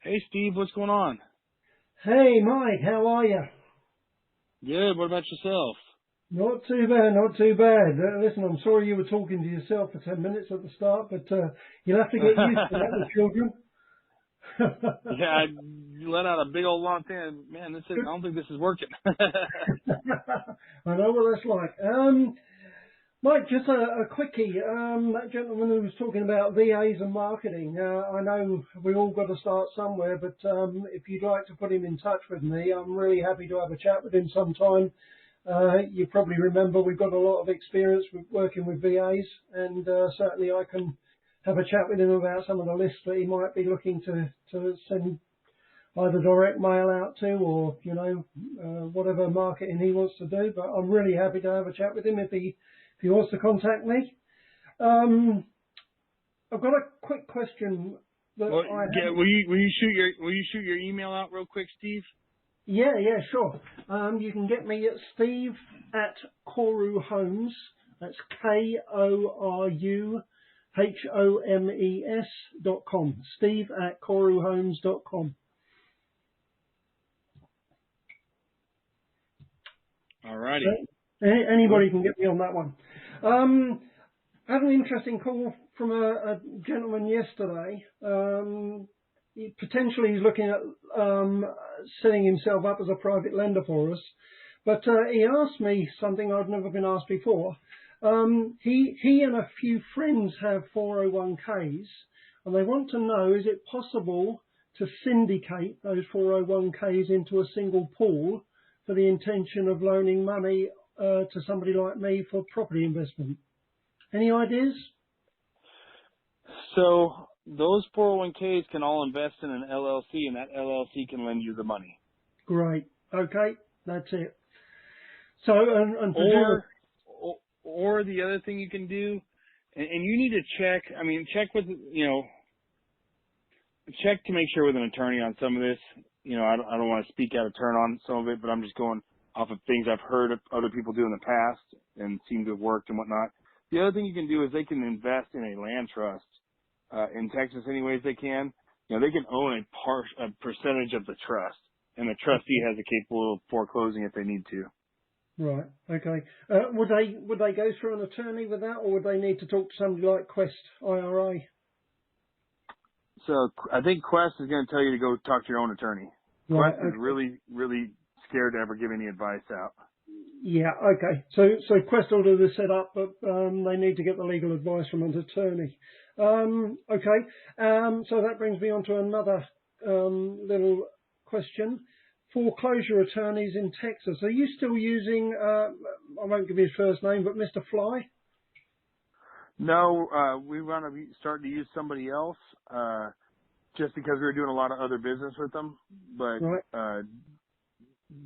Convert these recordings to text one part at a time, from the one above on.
Hey, Steve, what's going on? Hey, Mike, how are you? Good. What about yourself? Not too bad, not too bad. Listen, I'm sorry you were talking to yourself for 10 minutes at the start, but you'll have to get used to that with children. Yeah, I let out a big old long thing. Man, I don't think this is working. I know what that's like. Mike, just a quickie. That gentleman who was talking about VAs and marketing, I know we all got to start somewhere, but if you'd like to put him in touch with me, I'm really happy to have a chat with him sometime. You probably remember we've got a lot of experience with working with VAs, and certainly I can have a chat with him about some of the lists that he might be looking to send either direct mail out to, or whatever marketing he wants to do. But I'm really happy to have a chat with him if he wants to contact me. I've got a quick question that Well, I yeah, have. will you shoot your email out real quick, Steve? Yeah, sure. You can get me at Steve at Koru Homes. That's KORUHOMES.com. Steve at KoruHomes.com. All righty. So, anybody can get me on that one. I had an interesting call from a gentleman yesterday. Potentially he's looking at setting himself up as a private lender for us. But he asked me something I've never been asked before. He and a few friends have 401ks, and they want to know, is it possible to syndicate those 401ks into a single pool for the intention of loaning money to somebody like me for property investment? Any ideas? So those 401ks can all invest in an LLC, and that LLC can lend you the money. Great. Okay, that's it. So, and Or the other thing you can do, and you need to check. I mean, check to make sure with an attorney on some of this. I don't want to speak out of turn on some of it, but I'm just going off of things I've heard of other people do in the past and seem to have worked and whatnot. The other thing you can do is they can invest in a land trust in Texas any ways they can. They can own a percentage of the trust, and the trustee has the capable of foreclosing if they need to. right. Okay. Would they go through an attorney with that, or would they need to talk to somebody like Quest IRA? So I think Quest is going to tell you to go talk to your own attorney. Right. Quest is really, really scared to ever give any advice out. Yeah. Okay. So Quest will do the setup, but they need to get the legal advice from an attorney. Okay. So that brings me on to another little question. Foreclosure attorneys in Texas. Are you still using? I won't give his first name, but Mr. Fly. No, we want to be starting to use somebody else, just because we were doing a lot of other business with them. But Right.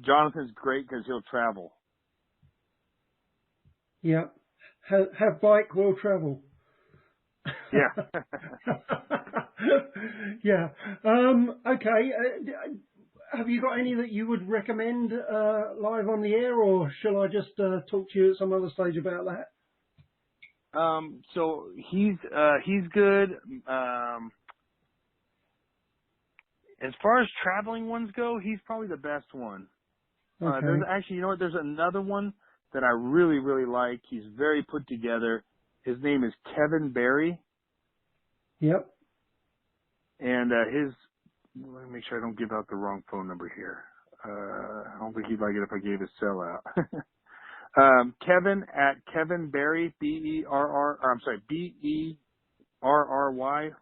Jonathan's great because he'll travel. Yeah. Have bike, will travel. Yeah. Yeah. Okay. Have you got any that you would recommend live on the air, or shall I just talk to you at some other stage about that? So he's good. As far as traveling ones go, he's probably the best one. There's Okay. actually, there's another one that I really, really like. He's very put together. His name is Kevin Barry, Yep. and let me make sure I don't give out the wrong phone number here. I don't think he'd like it if I gave his cell out. Kevin at Kevin Barry, BERRY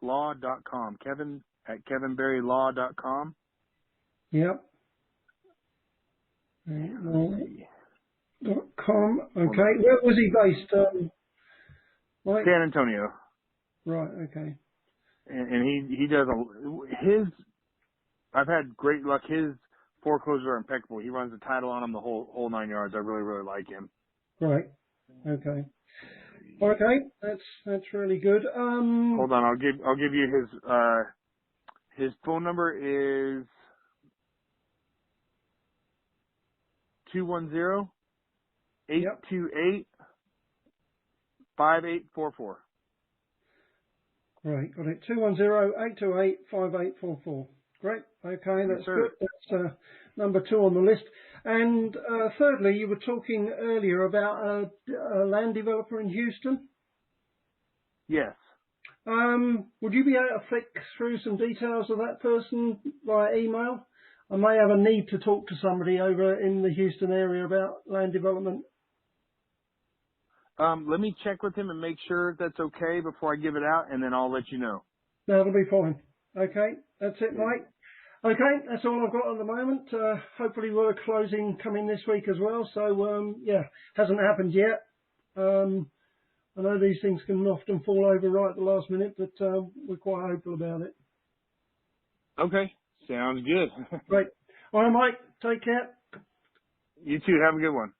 law.com. Kevin at kevinbarrylaw.com. Yep. .com. Okay. Where was he based? Mike? San Antonio. Right. Okay. And he does I've had great luck. His foreclosures are impeccable. He runs the title on them, the whole 9 yards. I really, really like him. Right. Okay. Okay. That's really good. Hold on, I'll give you his phone number is 210-828-5844. Yep. Right. Got it. 210-828-5844. Great. Okay, Yes, that's good. sir. That's number 2 on the list. And thirdly, you were talking earlier about a land developer in Houston. Yes. Would you be able to flick through some details of that person via email? I may have a need to talk to somebody over in the Houston area about land development. Let me check with him and make sure that's okay before I give it out, and then I'll let you know. That'll be fine. Okay, that's it, Yeah. Mike. Okay, that's all I've got at the moment. Hopefully we're closing coming this week as well. So, yeah, hasn't happened yet. I know these things can often fall over right at the last minute, but we're quite hopeful about it. Okay. Sounds good. Great. All right, Mike, take care. You too. Have a good one.